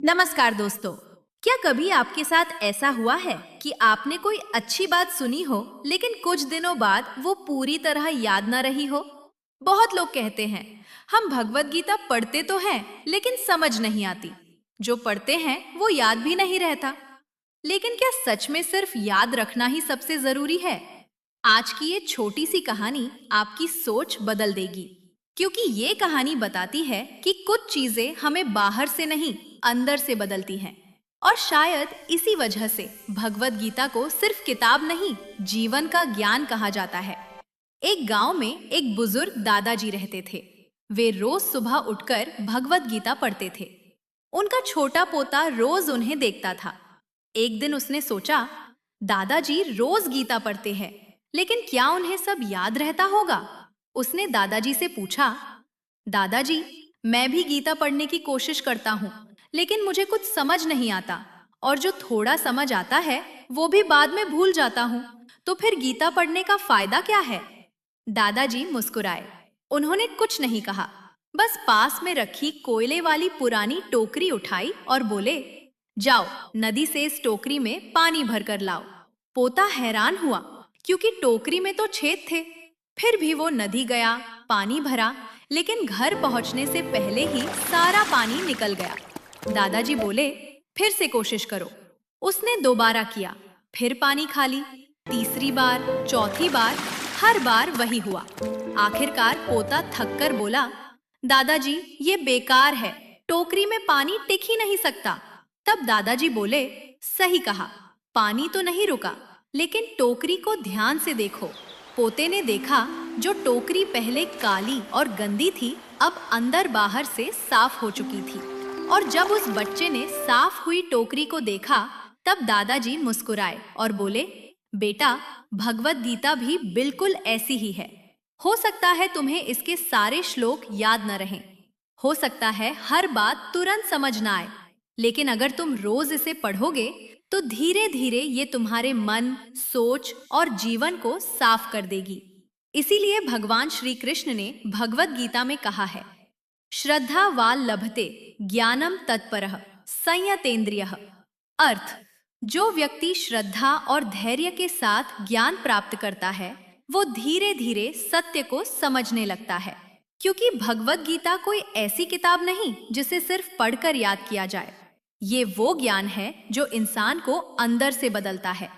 नमस्कार दोस्तों। क्या कभी आपके साथ ऐसा हुआ है कि आपने कोई अच्छी बात सुनी हो लेकिन कुछ दिनों बाद वो पूरी तरह याद न रही हो? बहुत लोग कहते हैं हम भगवत गीता पढ़ते तो हैं लेकिन समझ नहीं आती। जो पढ़ते हैं वो याद भी नहीं रहता। लेकिन क्या सच में सिर्फ याद रखना ही सबसे जरूरी है? आज की ये छोटी सी कहानी आपकी सोच बदल देगी, क्योंकि ये कहानी बताती है कि कुछ चीजें हमें बाहर से नहीं अंदर से बदलती हैं। और शायद इसी वजह से भगवत गीता को सिर्फ किताब नहीं, जीवन का ज्ञान कहा जाता है। एक गांव में एक बुजुर्ग दादाजी रहते थे। वे रोज सुबह उठकर भगवत गीता पढ़ते थे। उनका छोटा पोता रोज उन्हें देखता था। एक दिन उसने सोचा, दादाजी रोज गीता पढ़ते हैं, लेकिन क्या उन्हें सब याद रहता होगा? उसने दादाजी से पूछा, दादाजी, मैं भी गीता पढ़ने की कोशिश करता हूँ, लेकिन मुझे कुछ समझ नहीं आता, और जो थोड़ा समझ आता है वो भी बाद में भूल जाता हूँ। तो फिर गीता पढ़ने का फायदा क्या है? दादाजी मुस्कुराए। उन्होंने कुछ नहीं कहा, बस पास में रखी कोयले वाली पुरानी टोकरी उठाई और बोले, जाओ नदी से इस टोकरी में पानी भर कर लाओ। पोता हैरान हुआ, क्योंकि टोकरी में तो छेद थे। फिर भी वो नदी गया, पानी भरा, लेकिन घर पहुंचने से पहले ही सारा पानी निकल गया। दादाजी बोले, फिर से कोशिश करो। उसने दोबारा किया, फिर पानी खाली, तीसरी बार, चौथी बार, हर बार वही हुआ। आखिरकार पोता थककर बोला, दादाजी ये बेकार है, टोकरी में पानी टिक ही नहीं सकता। तब दादाजी बोले, सही कहा, पानी तो नहीं रुका, लेकिन टोकरी को ध्यान से देखो। पोते ने देखा, जो टोकरी पहले काली और गंदी थी, अब अंदर बाहर से साफ हो चुकी थी। और जब उस बच्चे ने साफ हुई टोकरी को देखा, तब दादाजी मुस्कुराए और बोले, बेटा, भगवत गीता भी बिल्कुल ऐसी ही है। हो सकता है तुम्हें इसके सारे श्लोक याद न रहें, हो सकता है हर बात तुरंत समझ न आए, लेकिन अगर तुम रोज इसे पढ़ोगे तो धीरे धीरे ये तुम्हारे मन, सोच और जीवन को साफ कर देगी। इसीलिए भगवान श्री कृष्ण ने भगवत गीता में कहा है, श्रद्धा वाल लभते ज्ञानम तत्परः संयतेन्द्रियः। अर्थ, जो व्यक्ति श्रद्धा और धैर्य के साथ ज्ञान प्राप्त करता है, वो धीरे धीरे सत्य को समझने लगता है। क्योंकि भगवत गीता कोई ऐसी किताब नहीं जिसे सिर्फ पढ़कर याद किया जाए। ये वो ज्ञान है जो इंसान को अंदर से बदलता है।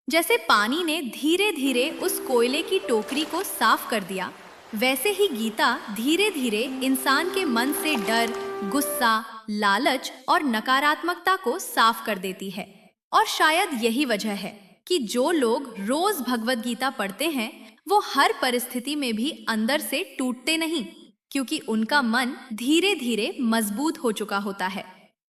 जैसे पानी ने धीरे धीरे उस कोयले की टोकरी को साफ कर दिया, वैसे ही गीता धीरे धीरे इंसान के मन से डर, गुस्सा, लालच और नकारात्मकता को साफ कर देती है। और शायद यही वजह है कि जो लोग रोज भगवत गीता पढ़ते हैं, वो हर परिस्थिति में भी अंदर से टूटते नहीं, क्योंकि उनका मन धीरे धीरे मजबूत हो चुका होता है।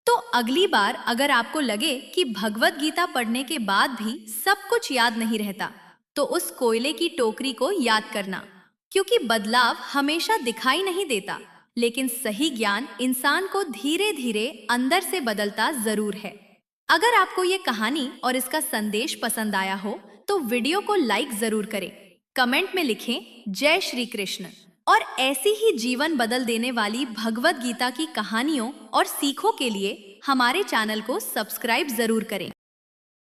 तो अगली बार अगर आपको लगे कि भगवत गीता पढ़ने के बाद भी सब कुछ याद नहीं रहता, तो उस कोयले की टोकरी को याद करना, क्योंकि बदलाव हमेशा दिखाई नहीं देता, लेकिन सही ज्ञान इंसान को धीरे धीरे अंदर से बदलता जरूर है। अगर आपको ये कहानी और इसका संदेश पसंद आया हो तो वीडियो को लाइक जरूर करें, कमेंट में लिखें जय श्री कृष्ण। और ऐसी ही जीवन बदल देने वाली भगवत गीता की कहानियों और सीखों के लिए हमारे चैनल को सब्सक्राइब जरूर करें।